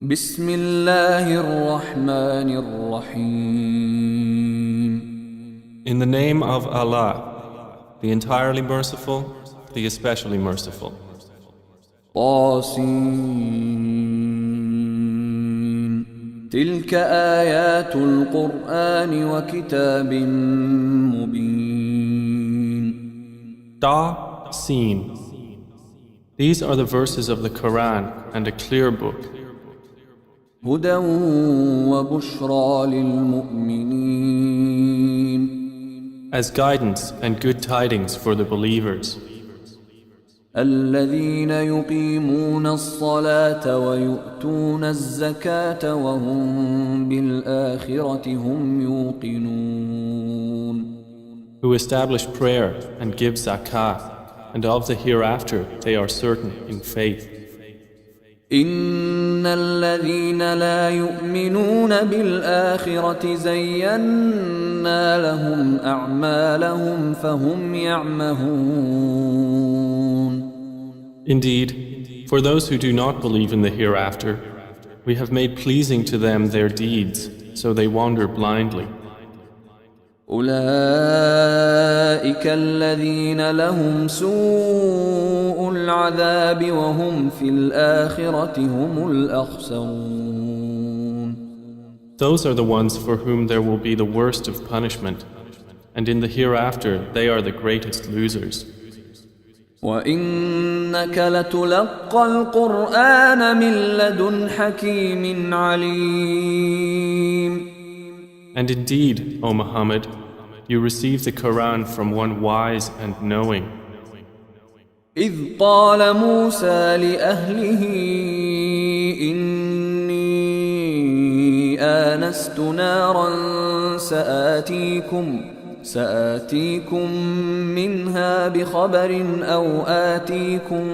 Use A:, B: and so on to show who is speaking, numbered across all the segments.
A: بسم الله الرحمن الرحيم.
B: In the name of Allah, the entirely merciful, the especially merciful.
A: طاسين تلك آيات القرآن وكتاب مبين.
B: Ta, Sin. These are the verses of the Quran and a clear book,
A: هدى وبشرى للمؤمنين.
B: as guidance and good tidings for the believers.
A: الذين يقيمون الصلاة ويؤتون الزكاة وهم بالآخرة هم يوقنون.
B: Who establish prayer and give zakah, and of the hereafter they are certain in faith.
A: إن الذين لا يؤمنون بالآخرة زينا لهم أعمالهم فهم يعمهون.
B: Indeed, for those who do not believe in the hereafter, we have made pleasing to them their deeds, so they wander blindly.
A: أولئك الذين لهم سوء العذاب وهم في الآخرة هم الأخسرون.
B: Those are the ones for whom there will be the worst of punishment, and in the hereafter they are the greatest losers.
A: وإنك لتلقى القرآن من لدن حكيم عليم.
B: And indeed, O Muhammad, you receive the Quran from one wise and knowing.
A: إذ قال موسى لأهله إني آنست نارا سآتيكم منها بخبر أو آتيكم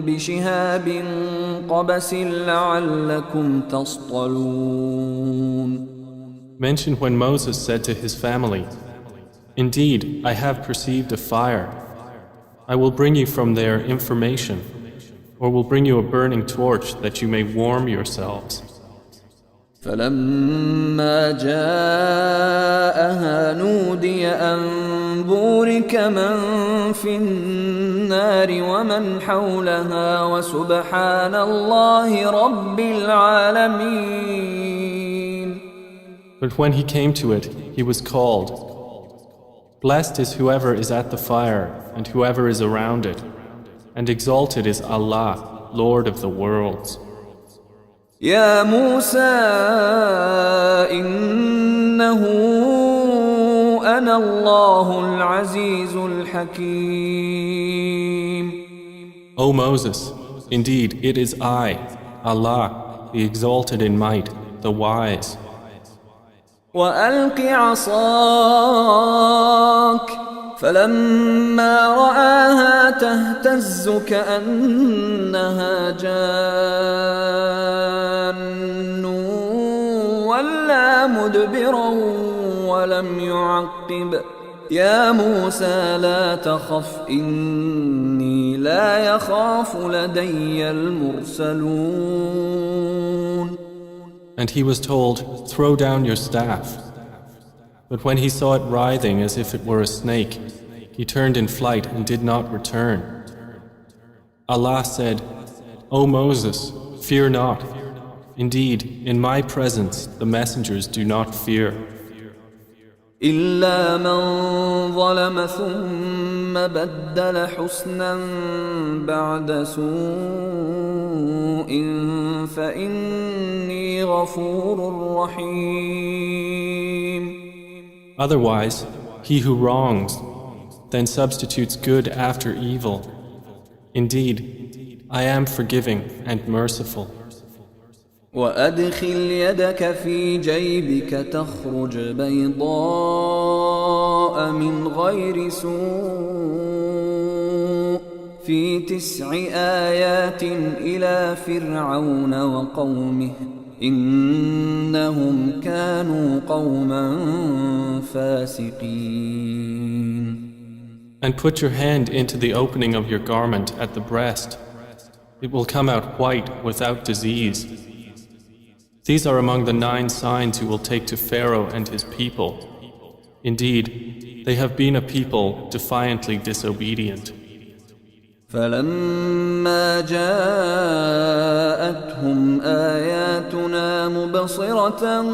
A: بشهاب قبس لعلكم تصطلون.
B: Mention when Moses said to his family, "Indeed, I have perceived a fire. I will bring you from there information, or will bring you a burning torch that you may warm yourselves."
A: فلما جاءها نودي أن بورك من في النار ومن حولها وسبحان الله رب العالمين.
B: But when he came to it, he was called, "Blessed is whoever is at the fire and whoever is around it, and exalted is Allah, Lord of the worlds."
A: يا موسى إنه أنا الله العزيز الحكيم.
B: O Moses, indeed it is I, Allah, the exalted in might, the wise.
A: وألق عصاك فلما رآها تهتز كأنها جان ولا مدبرا ولم يعقب. يا موسى لا تخف إني لا يخاف لدي المرسلون.
B: And he was told, "Throw down your staff." But when he saw it writhing as if it were a snake, he turned in flight and did not return. Allah said, "O Moses, fear not. Indeed, in my presence the messengers do not fear.
A: إلا من ظلم ثم بدل حسنا بعد سوء فإني غفور رحيم.
B: Otherwise, he who wrongs, then substitutes good after evil. Indeed, I am forgiving and merciful.
A: وأدخل يدك في جيبك تخرج بيضاء من غير سوء في 9 آيات إلى فرعون وقومه إنهم كانوا قوما فاسقين.
B: And put your hand into the opening of your garment at the breast. It will come out white without disease. These are among the 9 signs you will take to Pharaoh and his people. Indeed, they have been a people defiantly disobedient.
A: فلما جاءتهم آياتنا مبصرة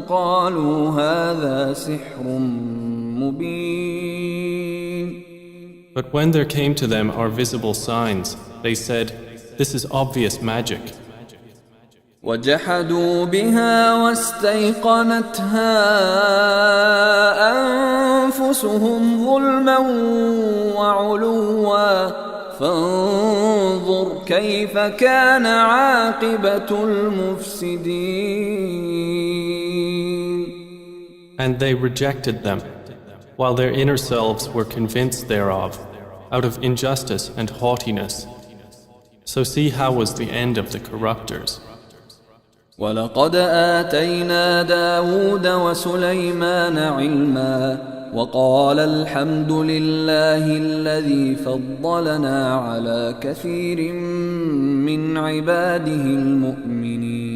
A: قالوا هذا سحر مبين.
B: But when there came to them our visible signs, they said, "This is obvious magic."
A: وجحدوا بها واستيقنتها أنفسهم ظلما وعلوا فانظر كيف كان عاقبة المفسدين.
B: And they rejected them, while their inner selves were convinced thereof, out of injustice and haughtiness. So see how was the end of the corruptors.
A: ولقد آتينا داود وسليمان علما وقال الحمد لله الذي فضلنا على كثير من عباده المؤمنين.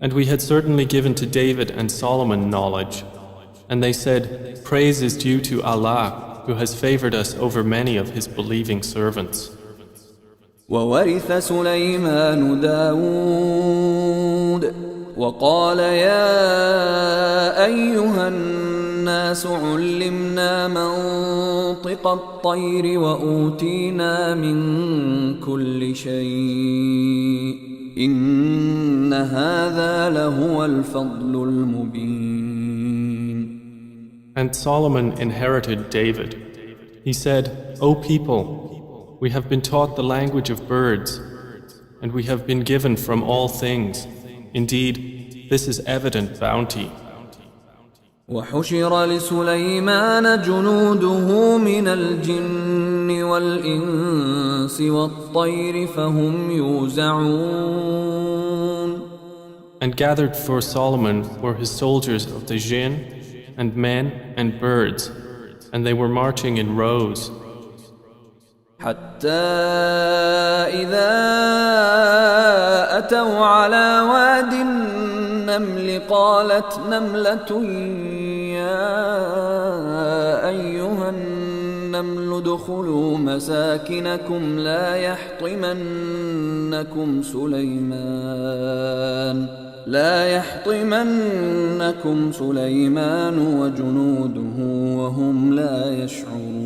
B: And we had certainly given to David and Solomon knowledge. And they said, "Praise is due to Allah, who has favored us over many of his believing servants."
A: وورث سليمان داود وقال يا أيها الناس علمنا منطق الطير وأوتينا من كل شيء إن هذا لهو الفضل المبين.
B: And Solomon inherited David. He said, "O people, we have been taught the language of birds, and we have been given from all things. Indeed, this is evident bounty."
A: وحشر لسليمان جنوده من الجن والإنس والطير فهم يوزعون.
B: And gathered for Solomon were his soldiers of the jinn, and men and birds, and they were marching in rows.
A: حتى إذا أتوا على واد النمل قالت نملة يا أيها النمل ادخلوا مساكنكم لا يحطمنكم سليمان وجنوده وهم لا يشعرون.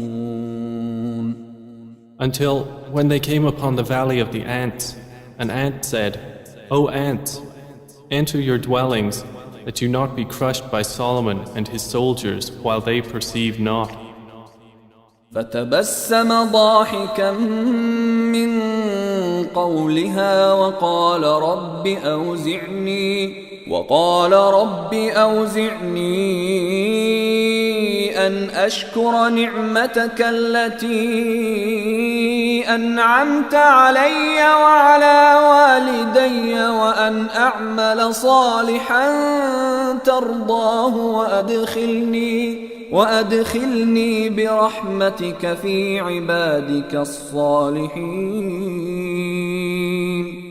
B: Until when they came upon the valley of the ants, an ant said, "O ants, enter your dwellings, that you not be crushed by Solomon and his soldiers while they perceive not."
A: فتبسم ضاحكا من قولها وقال رب أوزعني أن أشكر نعمتك التي أنعمت علي وعلى والدي وأن أعمل صالحا ترضاه وأدخلني برحمتك في عبادك الصالحين.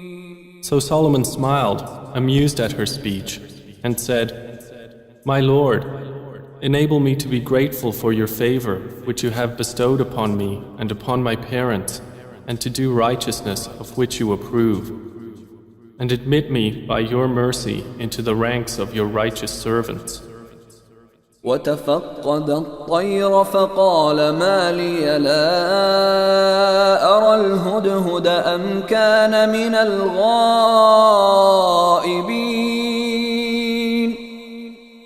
B: So Solomon smiled, amused at her speech, and said, "My Lord, enable me to be grateful for your favor which you have bestowed upon me and upon my parents, and to do righteousness of which you approve. And admit me by your mercy into the ranks of your righteous servants."
A: وتفقد الطير فقال ما لي لا أرى الهدهد أم كان من الغائبين.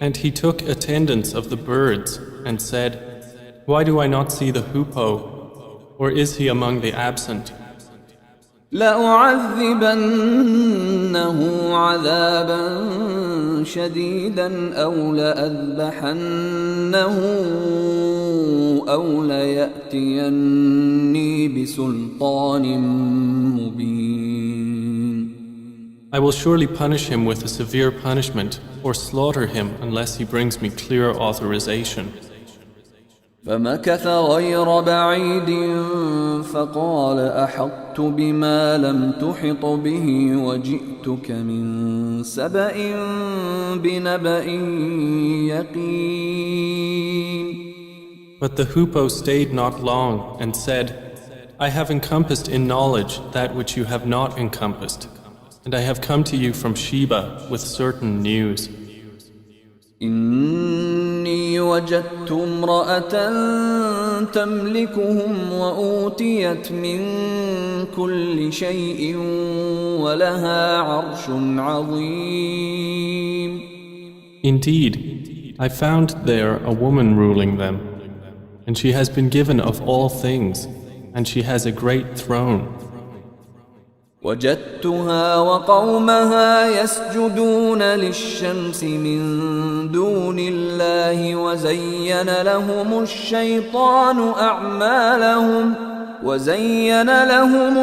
B: And he took attendance of the birds and said, "Why do I not see the hoopoe? Or is he among the absent?"
A: لأعذبنه عذابا شديدا أو لأذبحنه أو ليأتيني بسلطان مبين.
B: I will surely punish him with a severe punishment or slaughter him unless he brings me clear authorization.
A: فمكث غير بعيد فقال أحطت بما لم تحط به وجئتك من سبأ بنبأ يقين.
B: But the hoopoe stayed not long and said, I have encompassed in knowledge that which you have not encompassed, and I have come to you from Sheba with certain news.
A: إني وجدت امرأة تملكهم وأوتيت من كل شيء ولها عرش عظيم.
B: Indeed, I found there a woman ruling them, and she has been given of all things, and she has a great throne.
A: وجدتها وقومها يسجدون للشمس من دون الله وزين لهم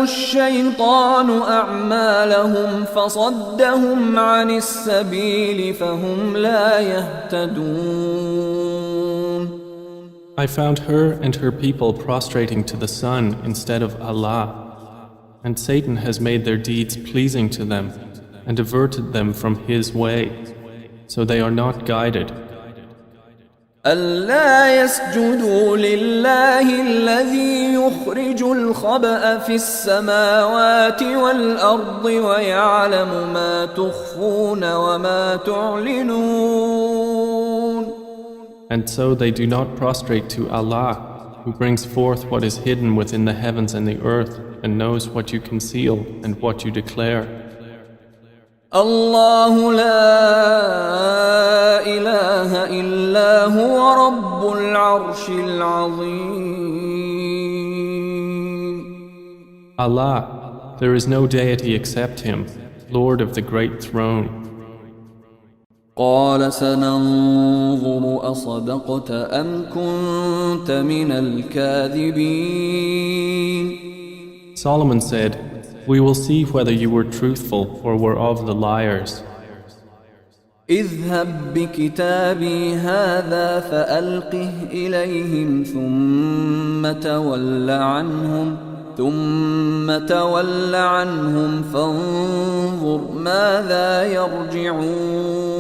A: الشيطان أعمالهم فصدهم عن السبيل فهم لا يهتدون.
B: I found her and her people prostrating to the sun instead of Allah, and Satan has made their deeds pleasing to them and diverted them from his way, so they are not guided.
A: ألا يسجدوا لله الذي يخرج الخبأ في السماوات والأرض ويعلم ما تخفون وما تعلنون.
B: And so they do not prostrate to Allah, who brings forth what is hidden within the heavens and the earth, and knows what you conceal and what you declare.
A: الله لا إله إلا هو رب العرش العظيم.
B: Allah, there is no deity except Him, Lord of the great throne.
A: قال سننظر أصدقت أم كنت من الكاذبين.
B: Solomon said, we will see whether you were truthful or were of the liars.
A: اذهب بكتابي هذا فألقه إليهم ثم تول عنهم فانظر ماذا يرجعون.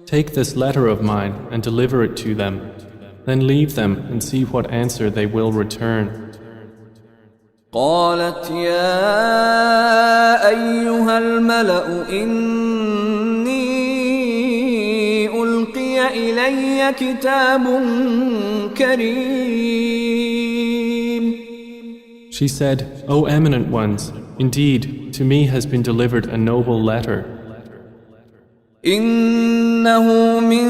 B: Take this letter of mine and deliver it to them, then leave them and see what answer they will return.
A: قالت يا أيها الملأ إني ألقي إلي كتاب كريم.
B: She said, O eminent ones, indeed, to me has been delivered a noble letter.
A: إنه من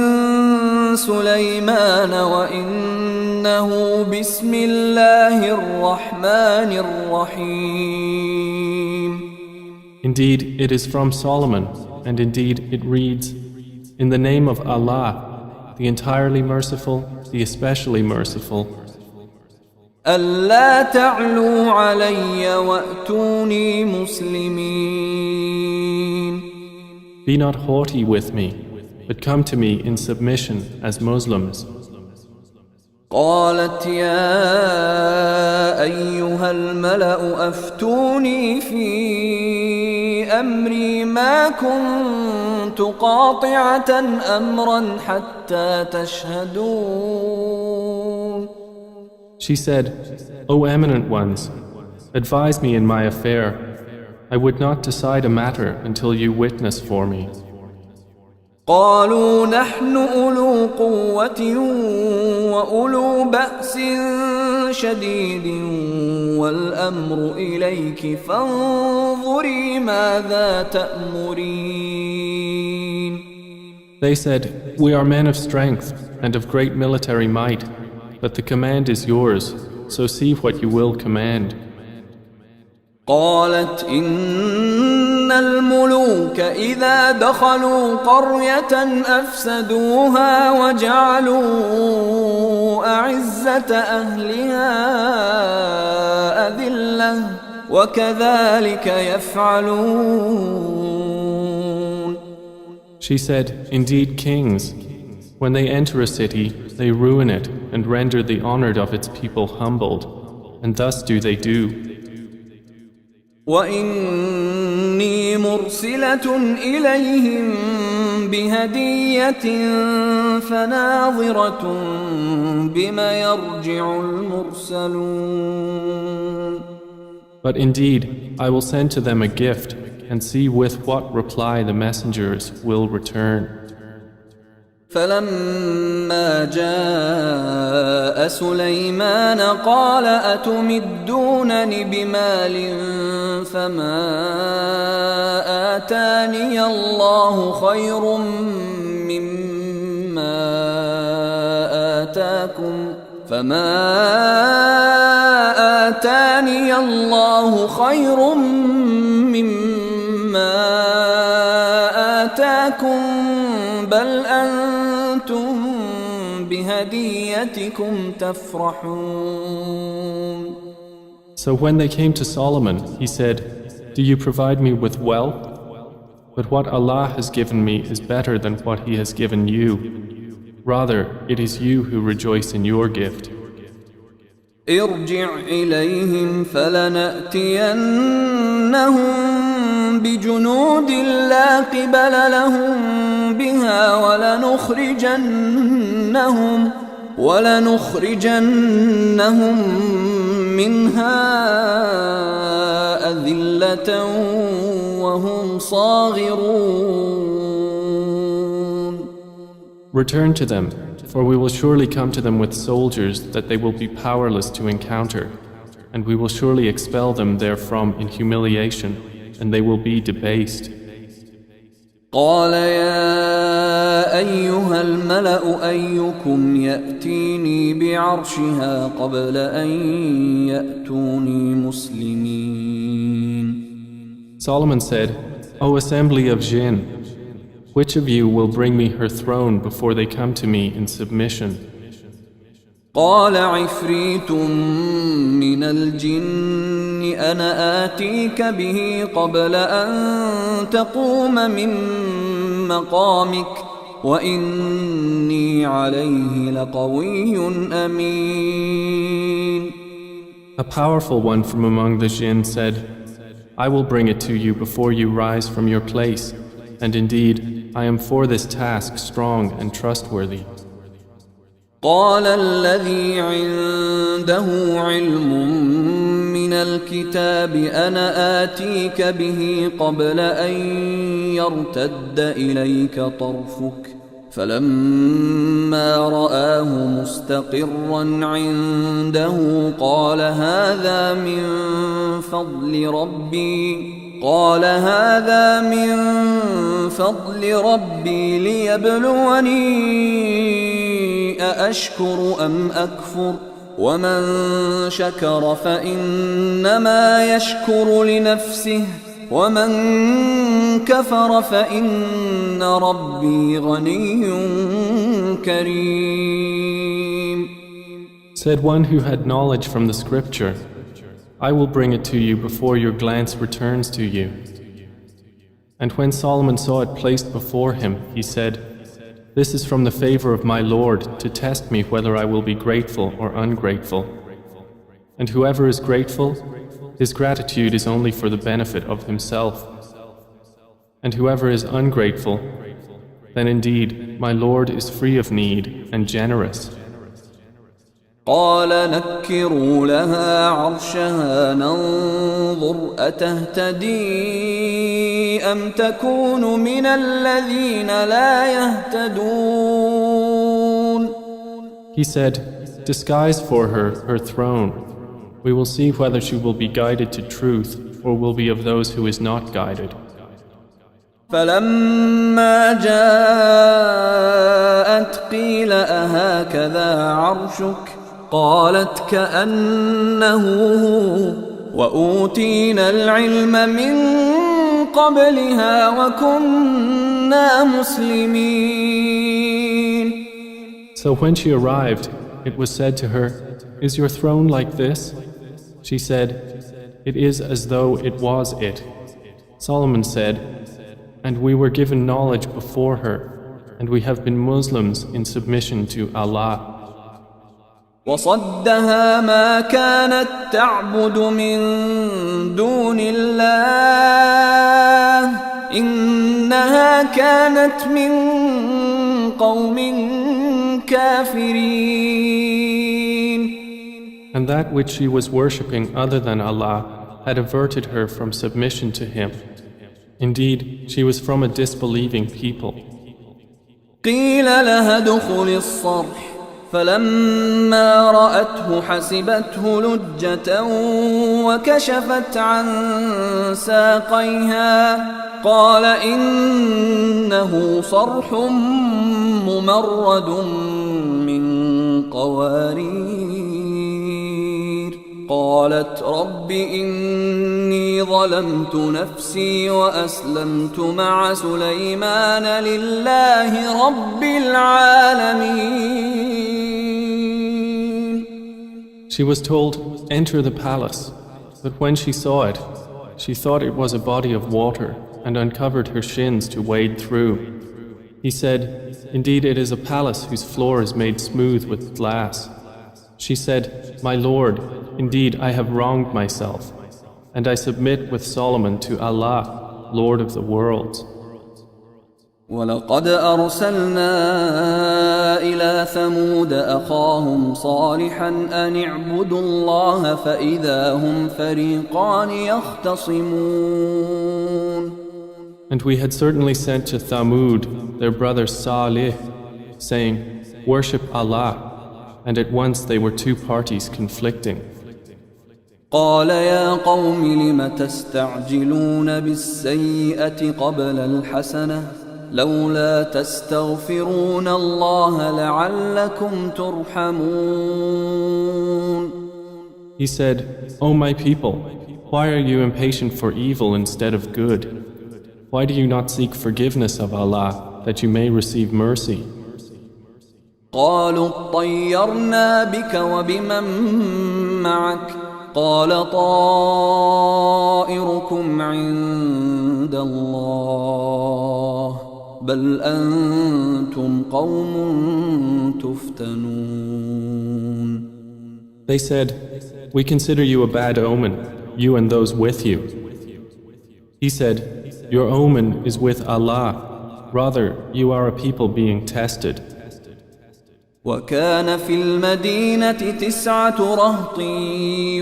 A: سليمان وإنه بسم الله الرحمن الرحيم.
B: Indeed, it is from Solomon, and indeed it reads, in the name of Allah, the entirely merciful, the especially merciful.
A: ألا تعلوا علي وأتوني مسلمين.
B: Be not haughty with me, but come to me in submission as Muslims.
A: قالت يا أيها الملأ أفتوني في أمري ما كنت قاطعة أمرا حتى تشهدون.
B: She said, O eminent ones, advise me in my affair. I would not decide a matter until you witness for me.
A: قالوا نحن أولو قوة وأولو بأس شديد والأمر إليك فانظري ماذا تأمرين.
B: They said, we are men of strength and of great military might, but the command is yours, so see what you will command.
A: قالت إن الملوك إذا دخلوا قرية أفسدوها وجعلوا أعزة أهلها أذلة وكذلك يفعلون.
B: She said, indeed kings, when they enter a city, they ruin it and render the honored of its people humbled, and thus do they do.
A: وإني مرسلة إليهم بهدية فناظرة بما يرجع المرسلون.
B: But indeed, I will send to them a gift, and see with what reply the messengers will return.
A: فلما جاء سليمان قال أتمدونني بمال فما آتاني الله خير مما آتاكم بل أنتم بهديتكم تفرحون.
B: So when they came to Solomon, he said, "Do you provide me with wealth? But what Allah has given me is better than what He has given you. Rather, it is you who rejoice in your gift."
A: ارجع إليهم فلنأتينهم بجنود لا قبل لهم بها ولنخرجنهم منها أذلة وهم صاغرون.
B: Return to them, for we will surely come to them with soldiers that they will be powerless to encounter, and we will surely expel them therefrom in humiliation, and they will be debased.
A: قال يا أيها الملأ أيكم يأتيني بعرشها قبل أن يأتوني مسلمين.
B: Solomon said, O assembly of jinn, which of you will bring me her throne before they come to me in submission?
A: قال عفريت من الجن أنا آتيك به قبل أن تقوم من مقامك وإني عليه لقوي أمين.
B: A powerful one from among the jinn said, I will bring it to you before you rise from your place, and indeed I am for this task strong and trustworthy.
A: قال الذي عنده علم من الكتاب أنا آتيك به قبل أن يرتد إليك طرفك فلما رآه مستقرا عنده قال هذا من فضل ربي ليبلوني أأشكر أم أكفر ومن شكر فإنما يشكر لنفسه ومن كفر فإن ربي غني كريم.
B: Said one who had knowledge from the scripture, I will bring it to you before your glance returns to you. And when Solomon saw it placed before him, he said, This is from the favor of my Lord to test me whether I will be grateful or ungrateful. And whoever is grateful, his gratitude is only for the benefit of himself. And whoever is ungrateful, then indeed my Lord is free of need and generous.
A: قال نكروا لها عرشها ننظر أتهتدي أم تكون من الذين لا يهتدون.
B: He said, Disguise for her throne. We will see whether she will be guided to truth or will be of those who is not guided.
A: فلما جاءت قيل أهكذا عرشك قالت كأنه هو وأوتينا العلم من قبلها وكنا مسلمين.
B: So when she arrived, it was said to her, Is your throne like this? She said, It is as though it was it. Solomon said, And we were given knowledge before her, and we have been Muslims in submission to Allah.
A: وصدها ما كانت تعبد من دون الله إنها كانت من قوم كافرين.
B: And that which she was worshipping other than Allah had averted her from submission to Him. Indeed, she was from a disbelieving people.
A: قيل لها ادخل الصرح فلما رأته حسبته لجة وكشفت عن ساقيها قال إنه صرح ممرد من قوارير قالت رب إني ظلمت نفسي وأسلمت مع سليمان لله رب العالمين.
B: She was told, enter the palace. But when she saw it, she thought it was a body of water and uncovered her shins to wade through. He said, indeed it is a palace whose floor is made smooth with glass. She said, my Lord, indeed I have wronged myself, and I submit with Solomon to Allah, Lord of the worlds.
A: ولقد أرسلنا إلى ثمود أخاهم صالحا أن اعبدوا الله فإذا هم فريقان يختصمون.
B: And we had certainly sent to Thamud their brother Salih, saying, worship Allah, and at once they were two parties conflicting.
A: قال يا قوم لم تستعجلون بالسيئة قبل الحسنة لولا تستغفرون الله لعلكم ترحمون.
B: He said, O my people, why are you impatient for evil instead of good? Why do you not seek forgiveness of Allah that you may receive mercy?
A: قالوا اطيرنا بك وبمن معك قال طائركم عند الله بل أنتم قوم تفتنون.
B: They said, we consider you a bad omen, you and those with you. He said, your omen is with Allah, rather you are a people being tested.
A: وكان في المدينة 9 رهط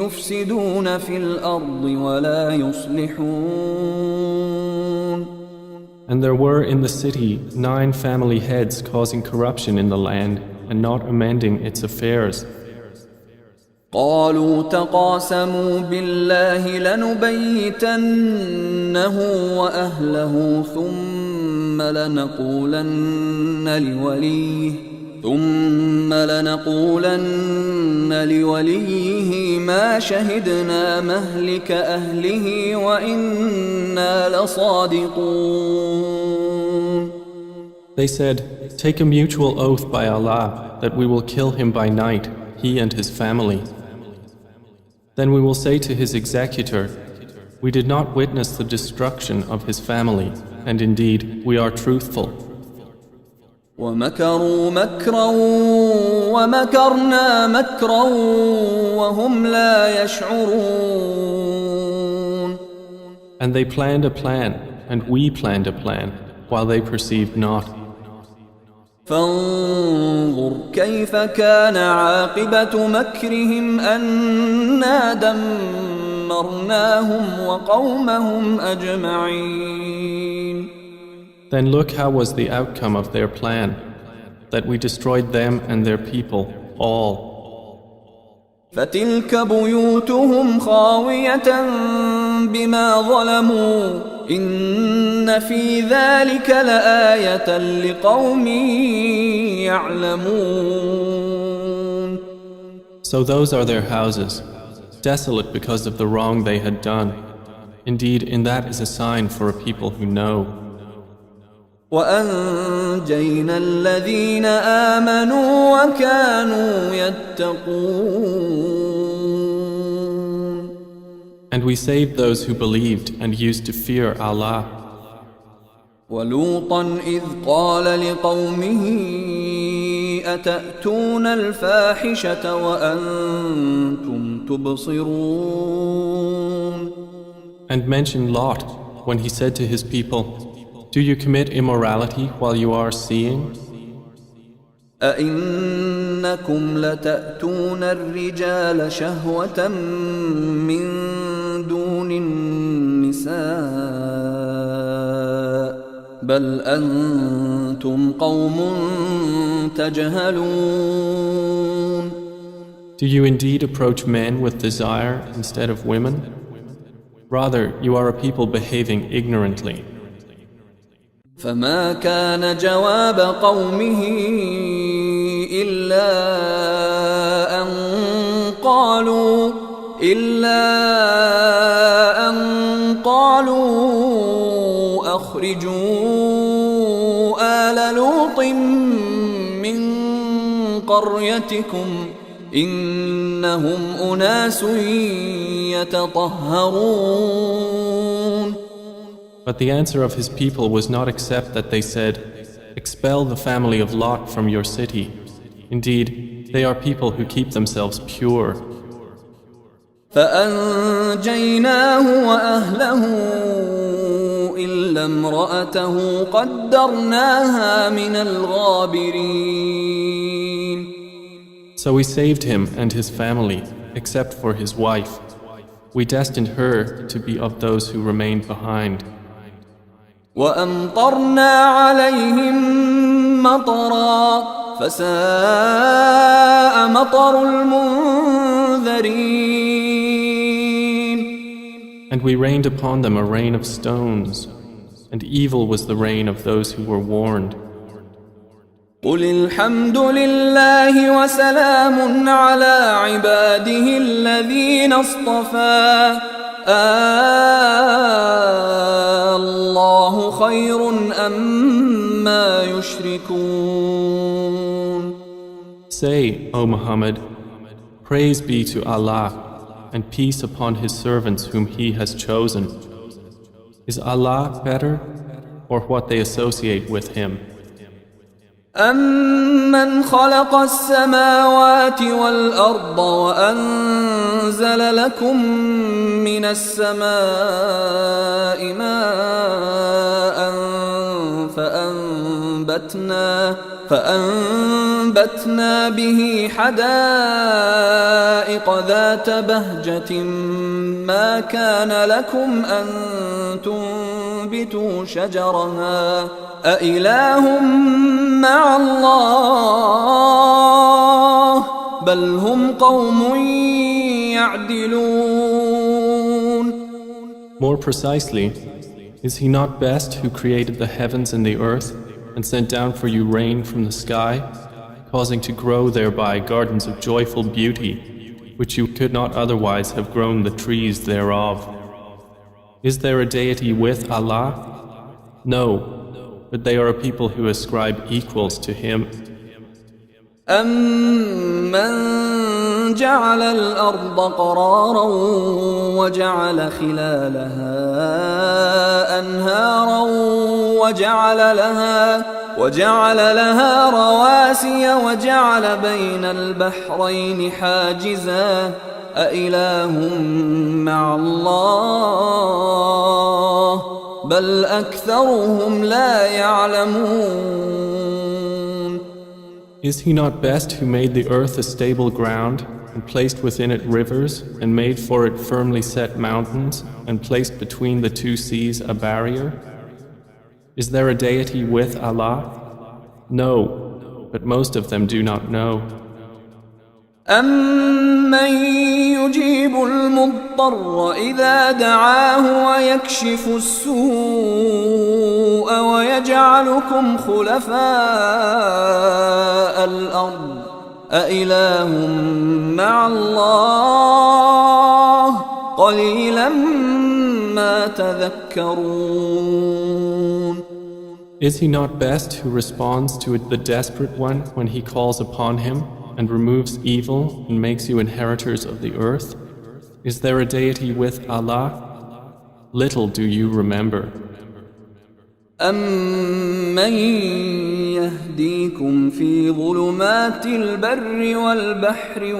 A: يفسدون في الأرض ولا يصلحون.
B: And there were in the city 9 family heads causing corruption in the land and not amending its affairs.
A: قالوا تقاسموا بالله لنبيتنه وأهله ثم لنقولن لوليه ما شهدنا مهلك أهله وإنا لصادقون.
B: They said, take a mutual oath by Allah that we will kill him by night, he and his family. Then we will say to his executor, we did not witness the destruction of his family, and indeed we are truthful.
A: ومكروا مكرا ومكرنا مكرا وهم لا يشعرون.
B: And they planned a plan, and we planned a plan, while they perceived not.
A: فانظر كيف كان عاقبة مكرهم أنا دمرناهم وقومهم أجمعين.
B: Then look how was the outcome of their plan, that we destroyed them and their people, all.
A: فتلك بيوتهم خاوية بما ظلموا إن في ذلك لآية لقوم يعلمون.
B: So those are their houses, desolate because of the wrong they had done. Indeed, in that is a sign for a people who know.
A: وأنجينا الذين آمنوا وكانوا يتقون.
B: And we saved those who believed and used to fear Allah.
A: ولوطا إذ قال لقومه أتأتون الفاحشة وأنتم تبصرون.
B: And mention Lot when he said to his people, "Do you commit immorality while you are seeing?
A: أئنكم لتأتون الرجال شهوة من دون النساء بل أنتم قوم تجهلون."
B: Do you indeed approach men with desire instead of women? Rather, you are a people behaving ignorantly.
A: فما كان جواب قومه إلا أن قالوا أخرجوا آل لوط من قريتكم إنهم أناس يتطهرون.
B: But the answer of his people was not except that they said, "Expel the family of Lot from your city. Indeed, they are people who keep themselves pure."
A: فأنجيناه وأهله إلا امرأته قدرناها من الغابرين.
B: So we saved him and his family, except for his wife. We destined her to be of those who remained behind.
A: وأمطرنا عليهم مطرا فساء مطر المنذرين.
B: And we rained upon them a rain of stones, and evil was the rain of those who were warned.
A: قل الحمد لله وسلام على عباده الذين اصطفى الله خير أما يشركون.
B: Say, O Muhammad, praise be to Allah and peace upon His servants whom He has chosen. Is Allah better or what they associate with Him?
A: أَمَّنْ خَلَقَ السَّمَاوَاتِ وَالْأَرْضَ وَأَنزَلَ لَكُم مِّنَ السَّمَاءِ مَاءً فأنبتنا به حدائق ذات بهجة ما كان لكم أن تنبتوا شجرها أإله مع الله بل هم قوم يعدلون.
B: More precisely, is He not best who created the heavens and the earth and sent down for you rain from the sky, causing to grow thereby gardens of joyful beauty, which you could not otherwise have grown the trees thereof? Is there a deity with Allah? No, but they are a people who ascribe equals to Him.
A: أَمَّنْ جَعَلَ الْأَرْضَ قَرَارًا وَجَعَلَ خِلَالَهَا أَنْهَارًا وَجَعَلَ لَهَا رَوَاسِيَ وَجَعَلَ بَيْنَ الْبَحْرَيْنِ حَاجِزًا أَإِلَٰهٌ مَّعَ اللَّهِ بَلْ أَكْثَرُهُمْ لَا يَعْلَمُونَ.
B: Is He not best who made the earth a stable ground and placed within it rivers and made for it firmly set mountains and placed between the two seas a barrier? Is there a deity with Allah? No, but most of them do not know.
A: أَمَّن يُجِيبُ الْمُضْطَرَّ إِذَا دَعَاهُ وَيَكْشِفُ السُّوءَ وَيَجْعَلُكُمْ خُلَفَاءَ الْأَرْضِ أَإِلَٰهٌ مَّعَ اللَّهِ قَلِيلًا مَّا تَذَكَّرُونَ.
B: Is He not best who responds to the desperate one when he calls upon Him and removes evil and makes you inheritors of the earth? Is there a deity with Allah? Little do you remember.
A: أَمَّن يَهْدِيكُمْ فِي ظُلُمَاتِ الْبَرِّ وَالْبَحْرِ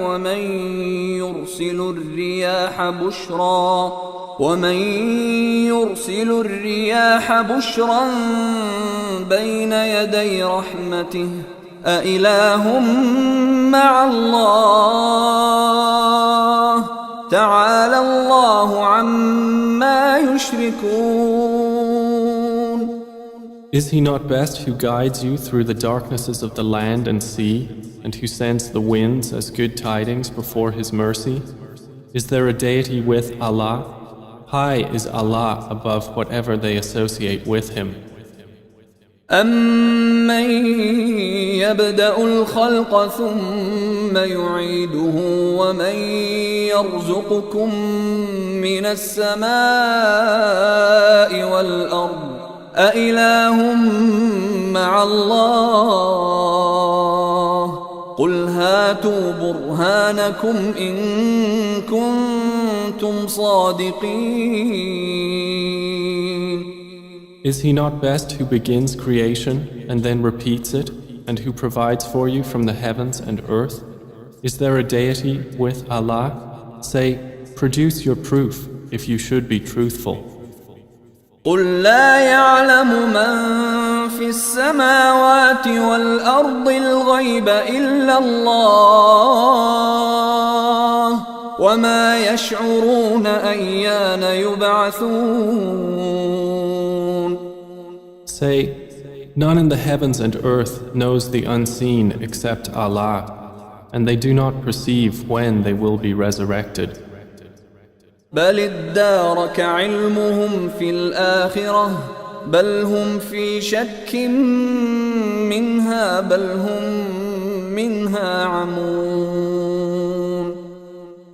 A: ومن يرسل الرياح بشرا بين يدي رحمته أإله مع الله تعالى الله عما يشركون.
B: Is he not best who guides you through the darknesses of the land and sea, and who sends the winds as good tidings before his mercy? Is there a deity with Allah? High is Allah above whatever they associate with him.
A: أَمَّن يَبْدَأُ الْخَلْقَ ثُمَّ يُعِيدُهُ وَمَن يَرْزُقُكُم مِّنَ السَّمَاءِ وَالْأَرْضِ أَإِلَٰهٌ مَّعَ اللَّهِ قُلْ هَاتُوا بُرْهَانَكُمْ إِن كُنتُمْ صَادِقِينَ.
B: Is he not best who begins creation and then repeats it, and who provides for you from the heavens and earth? Is there a deity with Allah? Say, produce your proof if you should be truthful.
A: قُل لَّا يَعْلَمُ مَن فِي السَّمَاوَاتِ وَالْأَرْضِ الْغَيْبَ إِلَّا اللَّهُ وَمَا يَشْعُرُونَ أَيَّانَ يُبْعَثُونَ.
B: Say, none in the heavens and earth knows the unseen except Allah, and they do not perceive when they will be resurrected.
A: بل ادارك علمهم في الآخرة بل هم في شك منها بل هم منها عمون.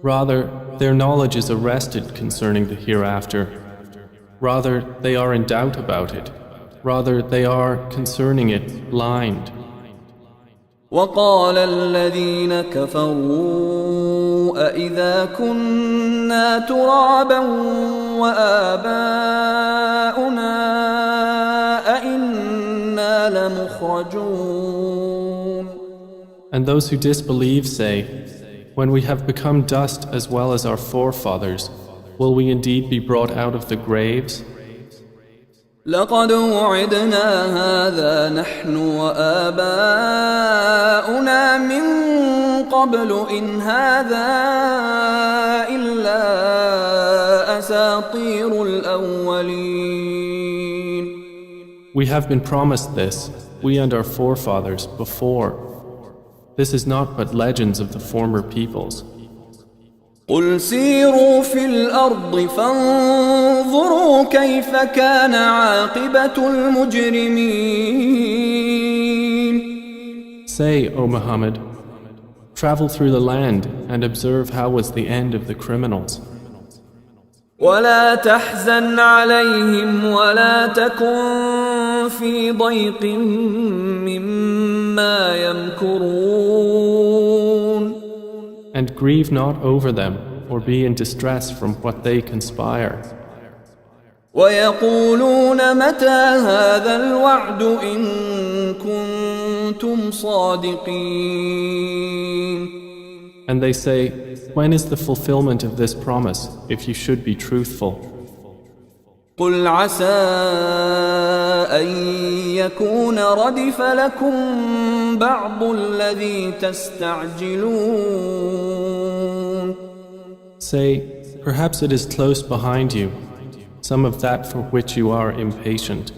B: Rather, their knowledge is arrested concerning the hereafter. Rather, they are in doubt about it. Rather, they are concerning it blind.
A: وقال الذين كفروا أإذا كنا ترابا وآباؤنا أإنا لمخرجون.
B: And those who disbelieve say, when we have become dust as well as our forefathers, will we indeed be brought out of the graves?
A: لقد وعدنا هذا نحن وآباؤنا من قبل إن هذا إلا أساطير الأولين.
B: We have been promised this, we and our forefathers, before. This is not but legends of the former peoples.
A: قل سيروا في الأرض فانظروا كيف كان عاقبة المجرمين.
B: Say, O Muhammad, travel through the land and observe how was the end of the criminals.
A: ولا تحزن عليهم ولا تكن في ضيق مما يمكرون.
B: And grieve not over them, or be in distress from what they conspire.
A: ويقولون متى هذا الوعد إن كنتم صادقين.
B: And they say, when is the fulfillment of this promise, if you should be truthful?
A: قل عسى أن يكون ردف لكم بعض الذي تستعجلون.
B: Say, perhaps it is close behind you, some of that for which you are impatient.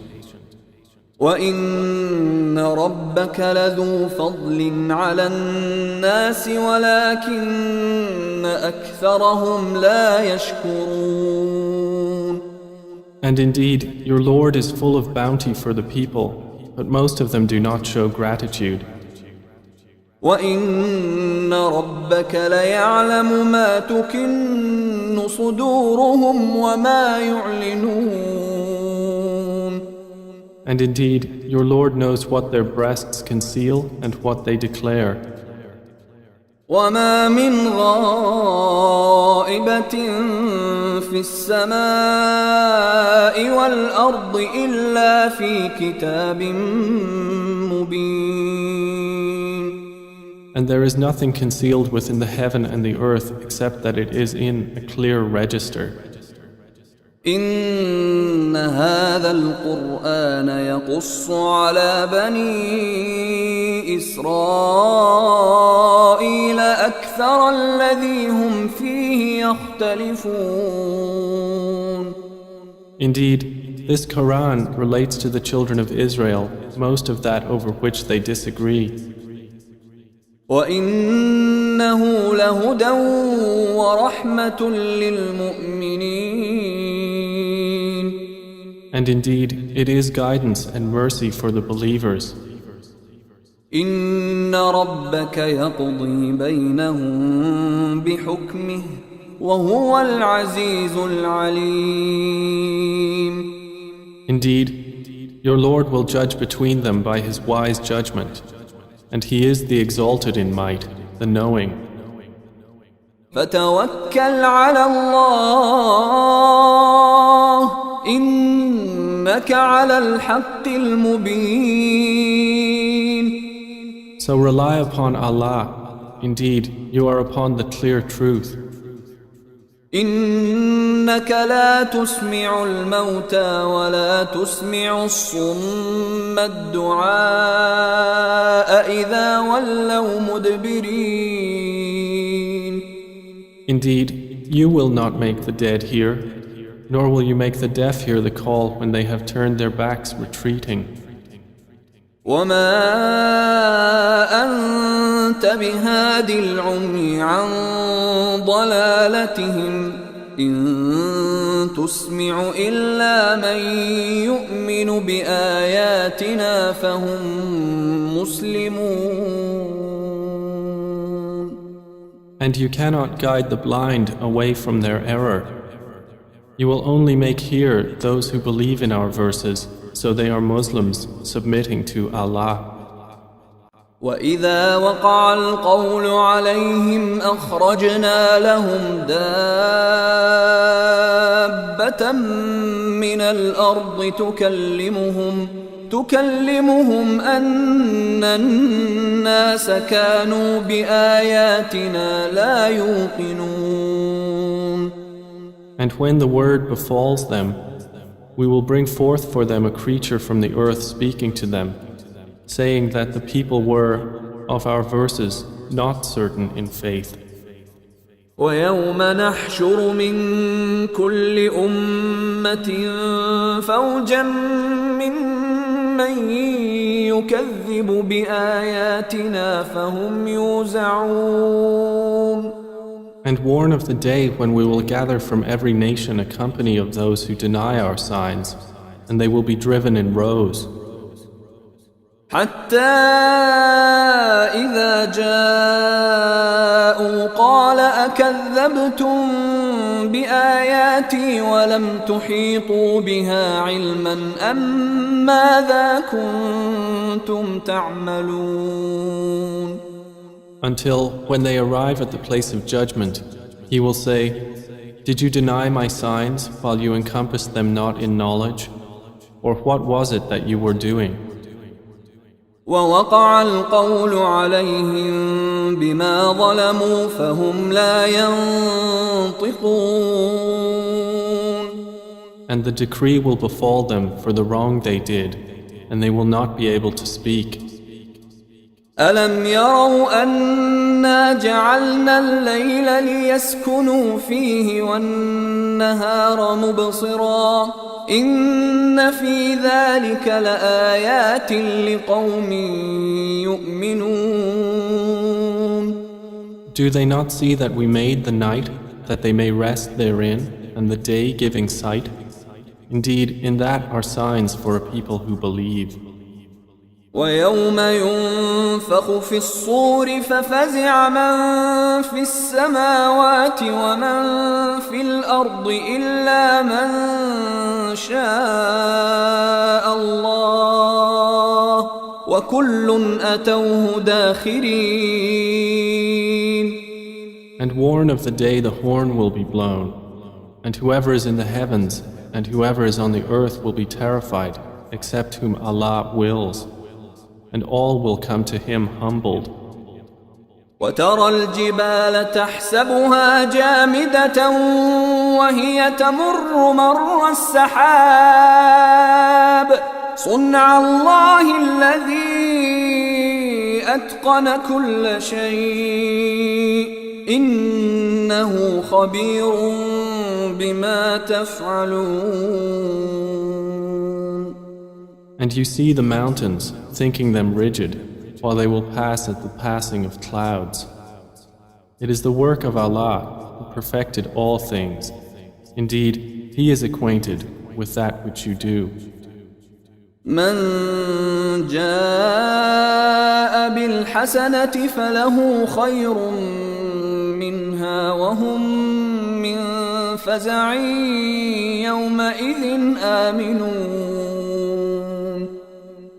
A: وإن ربك لذو فضل على الناس ولكن أكثرهم لا يشكرون.
B: And indeed, your Lord is full of bounty for the people, but most of them do not show gratitude.
A: وَإِنَّ رَبَّكَ لَيَعْلَمُ مَا تُكِنُّ صُدُورُهُمْ وَمَا يُعْلِنُونَ.
B: And indeed, your Lord knows what their breasts conceal and what they declare.
A: وَمَا مِنْ غَائِبَةٍ في السماء والأرض إلا في كتاب مبين.
B: And there is nothing concealed within the heaven and the earth except that it is in a clear register.
A: إن هذا القرآن يقص على بني إسرائيل أكثر الذي هم فيه يختلفون.
B: Indeed, this Quran relates to the children of Israel most of that over which they disagree.
A: وإنه لهدى ورحمة للمؤمنين.
B: And indeed, it is guidance and mercy for the believers.
A: إن ربك يقضي بينهم بحكمه وهو العزيز العليم.
B: Indeed, your Lord will judge between them by his wise judgment, and he is the exalted in might, the knowing.
A: فتوكل على الله إنك على الحق المبين.
B: So rely upon Allah. Indeed, you are upon the clear truth.
A: إنك لا تسمع الموتى ولا تسمع الصم الدعاء إذا ولوا مدبرين.
B: Indeed, you will not make the dead hear, nor will you make the deaf hear the call when they have turned their backs retreating.
A: وما أنت بهاد العمي عن ضلالتهم إن تسمع إلا من يؤمن بآياتنا فهم مسلمون.
B: And you cannot guide the blind away from their error. You will only make hear those who believe in our verses, so they are Muslims submitting to Allah.
A: وإذا وقع القول عليهم أخرجنا لهم دابة من الأرض تكلمهم أن الناس كانوا بآياتنا لا يوقنون.
B: And when the word befalls them, we will bring forth for them a creature from the earth speaking to them, saying that the people were, of our verses, not certain in faith.
A: ويوم نحشر من كل أمة فوجا ممن يكذب بآياتنا فهم يوزعون.
B: And warn of the day when we will gather from every nation a company of those who deny our signs, and they will be driven in rows.
A: حتى إذا جاءوا قال أكذبتم بآياتي ولم تحيطوا بها علما أم ماذا كنتم تعملون.
B: Until, when they arrive at the place of judgment, he will say, Did you deny my signs while you encompassed them not in knowledge? Or what was it that you were doing?
A: ووقع القول عليهم بما ظلموا فهم لا ينطقون.
B: And the decree will befall them for the wrong they did, and they will not be able to speak.
A: ألم يروا أنا جعلنا الليل ليسكنوا فيه والنهار مبصرا إن في ذلك لآيات لقوم يؤمنون.
B: Do they not see that we made the night that they may rest therein, and the day giving sight? Indeed, in that are signs for a people who believe.
A: ويوم ينفخ في الصور ففزع من في السماوات ومن في الأرض إلا من شاء الله وكل أتوه داخرين.
B: And warn of the day the horn will be blown, And whoever is in the heavens and whoever is on the earth will be terrified, except whom Allah wills, and all will come to Him humbled.
A: وترى الجبال تحسبها جامدة وهي تمر مر السحاب صنع الله الذي أتقن كل شيء إنه خبير بما تفعلون.
B: And you see the mountains, thinking them rigid, while they will pass at the passing of clouds. It is the work of Allah, who perfected all things. Indeed, He is acquainted with that which you do.
A: من جاء بالحسنة فله خير منها وهم من فزع يومئذ آمنون.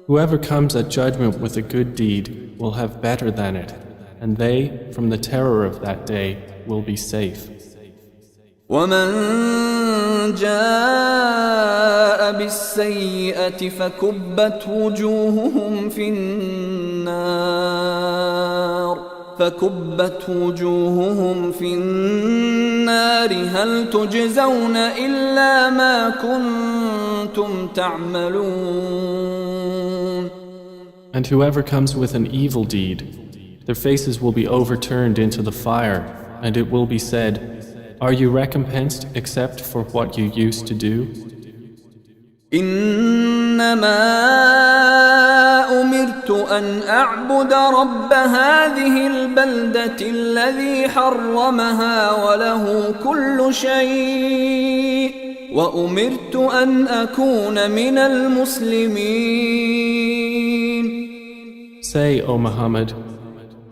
B: Whoever comes at judgment with a good deed will have better than it, and they, from the terror of that day, will be safe.
A: ومن جاء بالسيئة فكبت وجوههم في النار هل تجزون إلا ما كنتم تعملون.
B: And whoever comes with an evil deed, their faces will be overturned into the fire, and it will be said, are you recompensed except for what you used to do?
A: إنما أمرت أن أعبد رب هذه البلدة الذي حرمها وله كل شيء وأمرت أن أكون من المسلمين.
B: Say, O Muhammad,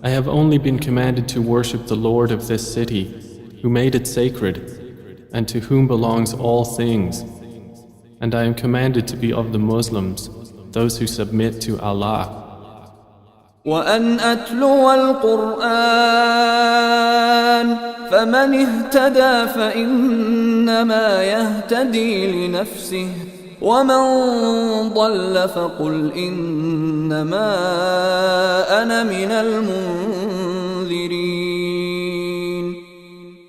B: I have only been commanded to worship the Lord of this city, who made it sacred, and to whom belongs all things. And I am commanded to be of the Muslims, those who submit to Allah.
A: وأن أتلو القرآن فمن اهتدى فإنما يهتدي لنفسه ومن ضل فقل إنما أنا من المنذرين.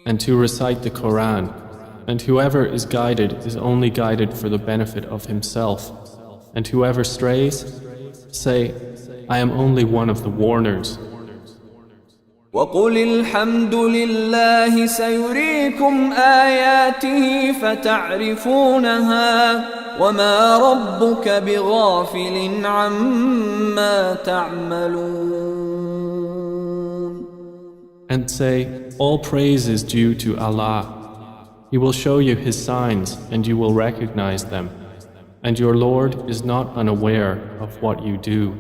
B: And to recite the Quran, and whoever is guided is only guided for the benefit of himself, and whoever strays, say, I am only one of the warners.
A: وقل الحمد لله سيريكم آياته فتعرفونها وما ربك بغافل عما تعملون.
B: And say, all praise is due to Allah. He will show you His signs and you will recognize them. And your Lord is not unaware of what you do.